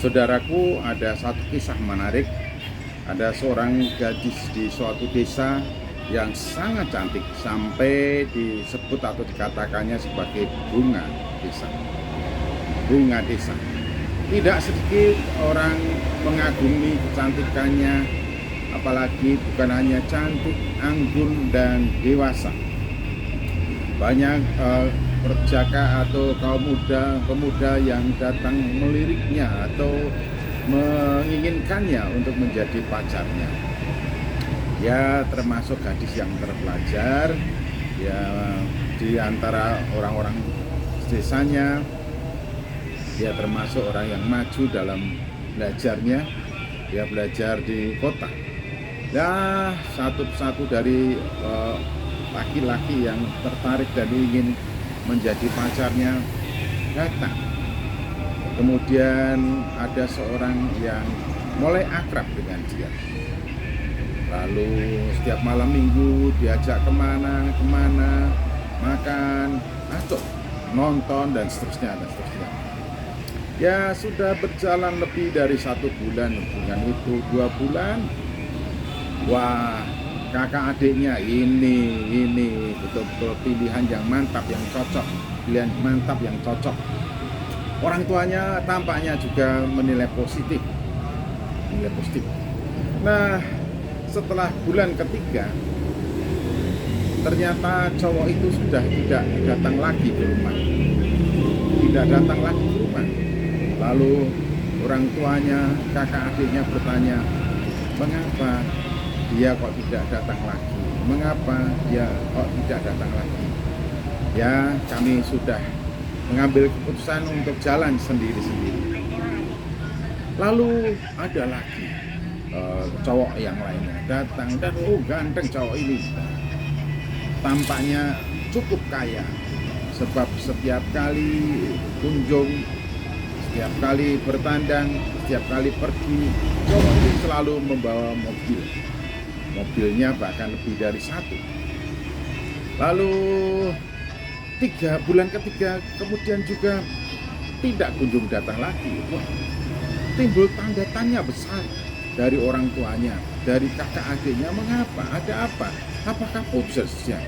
Saudaraku, ada satu kisah menarik. Ada seorang gadis di suatu desa yang sangat cantik sampai disebut atau dikatakannya sebagai bunga desa. Bunga desa. Tidak sedikit orang mengagumi kecantikannya, apalagi bukan hanya cantik, anggun, dan dewasa. Banyak perjaka atau kaum pemuda yang datang meliriknya atau menginginkannya untuk menjadi pacarnya. Ya, termasuk gadis yang terpelajar, ya, di antara orang-orang desanya. Dia termasuk orang yang maju dalam belajarnya. Dia belajar di kota. Ya, satu dari laki-laki yang tertarik dan ingin menjadi pacarnya datang. Kemudian ada seorang yang mulai akrab dengan dia. Lalu setiap malam minggu diajak kemana, makan, atau nonton, dan seterusnya. Ya, sudah berjalan lebih dari 1 bulan hubungan itu, 2 bulan. Wah, kakak adiknya ini betul-betul pilihan yang mantap, yang cocok. Orang tuanya tampaknya juga menilai positif. Nah, setelah bulan ketiga, ternyata cowok itu sudah tidak datang lagi ke rumah. Lalu orang tuanya, kakak adiknya bertanya, mengapa dia kok tidak datang lagi? Ya, kami sudah mengambil keputusan untuk jalan sendiri-sendiri. Lalu ada lagi cowok yang lainnya datang, dan ganteng cowok ini. Tampaknya cukup kaya, sebab setiap kali kunjung, setiap kali bertandang, setiap kali pergi, cowok ini selalu membawa mobil. Mobilnya bahkan lebih dari 1. Lalu 3 bulan ketiga kemudian juga tidak kunjung datang lagi. Wah, timbul tanda tanya besar dari orang tuanya, dari kakak adiknya. Mengapa? Ada apa? Apakah putus ya?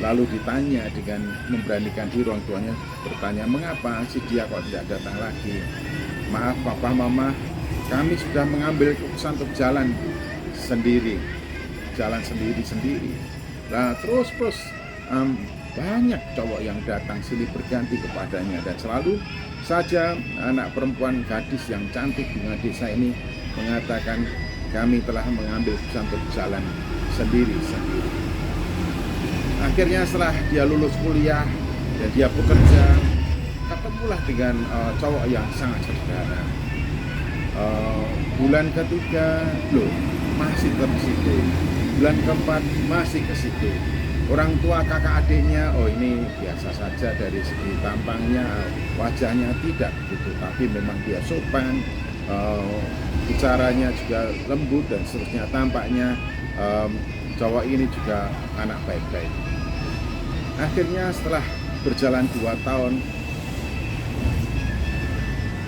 Lalu ditanya dengan memberanikan diri, orang tuanya bertanya, mengapa si dia kok tidak datang lagi? Maaf papa, mama, kami sudah mengambil keputusan untuk jalan sendiri. Nah, terus banyak cowok yang datang silih berganti kepadanya, dan selalu saja anak perempuan gadis yang cantik bunga desa ini mengatakan, kami telah mengambil keputusan untuk jalan sendiri. Akhirnya setelah dia lulus kuliah dan dia bekerja, ketemulah dengan cowok yang sangat sederhana. Bulan ketiga, masih tetap ke situ. Bulan keempat masih ke situ. Orang tua kakak adiknya, ini biasa saja dari segi tampangnya, wajahnya tidak begitu, tapi memang dia sopan, bicaranya juga lembut, dan seterusnya. Tampaknya cowok ini juga anak baik-baik. Akhirnya setelah berjalan 2 tahun,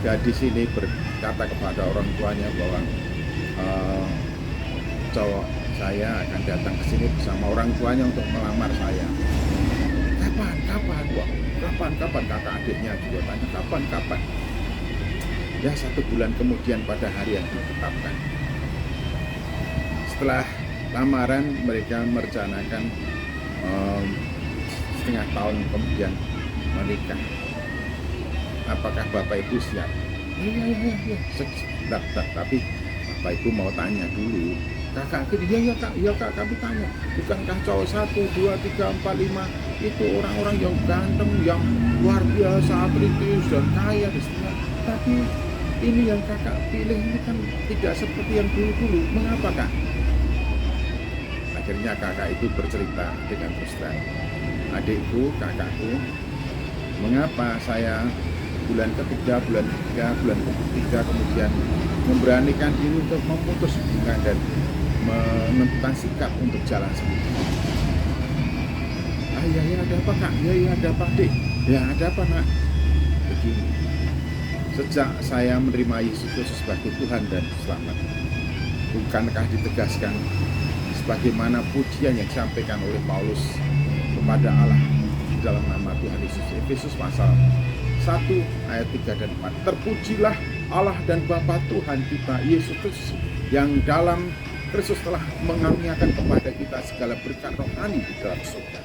gadis ini berkata kepada orang tuanya bahwa cowok saya akan datang ke sini bersama orang tuanya untuk melamar saya. Kapan? Kakak adiknya juga tanya, kapan? Ya, 1 bulan kemudian pada hari yang ditetapkan. Setelah lamaran, mereka merencanakan setengah tahun kemudian menikah. Apakah Bapak Ibu siap? Iya. Tapi Bapak Ibu mau tanya dulu. Kakak, iya kak, kami tanya. Bukankah cowok 1, 2, 3, 4, 5 itu orang-orang yang ganteng, yang luar biasa, atletis dan kaya di sana. Tapi ini yang kakak pilih ini kan tidak seperti yang dulu. Mengapa kak? Akhirnya kakak itu bercerita dengan terus terang. Adikku, kakakku, mengapa saya bulan ketiga kemudian memberanikan diri untuk memutus hubungan dan menentukan sikap untuk jalan sendiri. Iya ada apa kak? Iya ada apa adik? Ya ada apa nak? Begini, sejak saya menerima Yesus Kristus sebagai Tuhan dan Selamat. Bukankah ditegaskan sebagaimana pujian yang disampaikan oleh Paulus kepada Allah dalam nama Tuhan Yesus? Efesus pasal 1 ayat 3 dan 4. Terpujilah Allah dan Bapa Tuhan kita Yesus Kristus, yang dalam Kristus telah mengaruniakan kepada kita segala berkat rohani di dalam surga.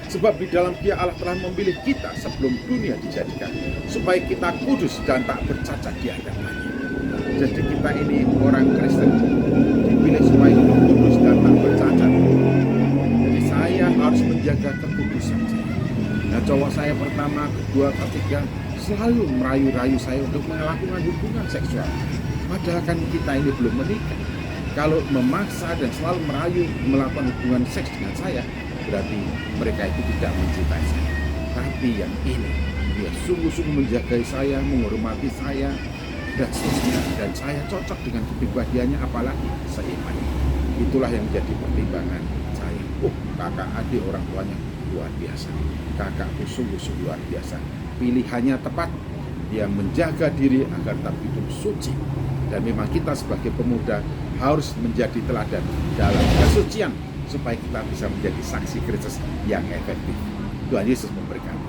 Sebab di dalam Dia Allah telah memilih kita sebelum dunia dijadikan, supaya kita kudus dan tak bercacat di hadapan-Nya. Jadi kita ini orang Kristen dipilih supaya hidup kudus dan tak bercacat. Jadi saya harus menjaga kekudusan saya. Nah, cowok saya pertama, kedua, ketiga selalu merayu-rayu saya untuk melakukan hubungan seksual. Padahal kan kita ini belum menikah. Kalau memaksa dan selalu merayu melakukan hubungan seks dengan saya, berarti mereka itu tidak mencintai saya. Tapi yang ini, dia sungguh-sungguh menjagai saya, menghormati saya, dan seterusnya. Dan saya cocok dengan kepribadiannya, apalagi seiman. Itulah yang jadi pertimbangan saya. Kakak adik orang tuanya luar biasa. Kakakku sungguh-sungguh luar biasa. Pilihannya tepat. Dia menjaga diri agar tetap hidup suci. Dan memang kita sebagai pemuda harus menjadi teladan dalam kesucian, supaya kita bisa menjadi saksi Kristus yang efektif. Tuhan Yesus memberkati.